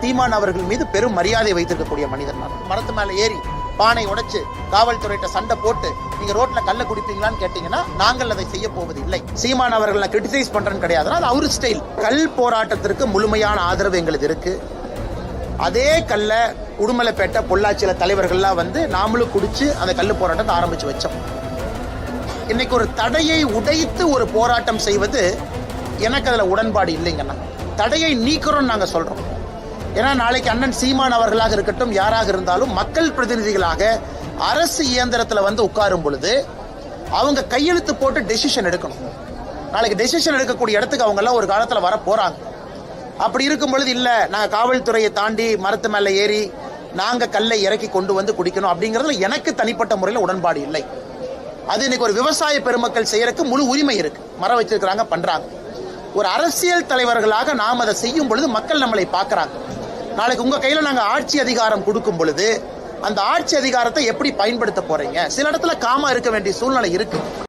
சீமான் அவர்கள் மீது பெரும் மரியாதை வைத்திருக்கக்கூடிய மனிதர். மரத்து மேல ஏறி பானை உடைச்சு காவல்துறையிட்ட சண்டை போட்டு நீங்க ரோட்ல கல்ல குடிப்பீங்களான்னு கேட்டீங்கன்னா நாங்கள் அதை செய்ய போவது இல்லை. சீமான் அவர்கள் நான் கிரிட்டிசைஸ் பண்றேன்னு கிடையாது, அது அவரு ஸ்டைல். கல் போராட்டத்திற்கு முழுமையான ஆதரவு எங்களுக்கு இருக்கு. அதே கல்ல உடுமலைப்பேட்டை பொள்ளாச்சியில தலைவர்கள்லாம் வந்து நாமளும் குடிச்சு அந்த கல்லு போராட்டத்தை ஆரம்பிச்சு வச்சோம். இன்னைக்கு ஒரு தடையை உடைத்து ஒரு போராட்டம் செய்வது எனக்கு அதுல உடன்பாடு இல்லைங்கண்ணா. தடையை நீக்கிறோம் நாங்க சொல்றோம். ஏன்னா நாளைக்கு அண்ணன் சீமான் அவர்களாக இருக்கட்டும், யாராக இருந்தாலும் மக்கள் பிரதிநிதிகளாக அரசு இயந்திரத்துல வந்து உட்காரும் பொழுது அவங்க கையெழுத்து போட்டு டெசிஷன் எடுக்கணும். நாளைக்கு டெசிஷன் எடுக்கக்கூடிய இடத்துக்கு அவங்க எல்லாம் ஒரு காலத்துல வர போறாங்க. அப்படி இருக்கும் பொழுது இல்ல நாங்க காவல்துறையை தாண்டி மரத்து மேல ஏறி நாங்க கல்லை இறக்கி கொண்டு வந்து குடிக்கணும் அப்படிங்கறதுல எனக்கு தனிப்பட்ட முறையில் உடன்பாடு இல்லை. அது இன்னைக்கு ஒரு விவசாய பெருமக்கள் செய்யறதுக்கு முழு உரிமை இருக்கு. மரம் வச்சிருக்கிறாங்க, பண்றாங்க. ஒரு அரசியல் தலைவர்களாக நாம் அதை செய்யும் பொழுது மக்கள் நம்மளை பார்க்கறாங்க. நாளைக்கு உங்க கையில நாங்க ஆட்சி அதிகாரம் கொடுக்கும் பொழுது அந்த ஆட்சி அதிகாரத்தை எப்படி பயன்படுத்த போறீங்க? சில இடத்துல காமா இருக்க வேண்டிய சூழ்நிலை இருக்கு.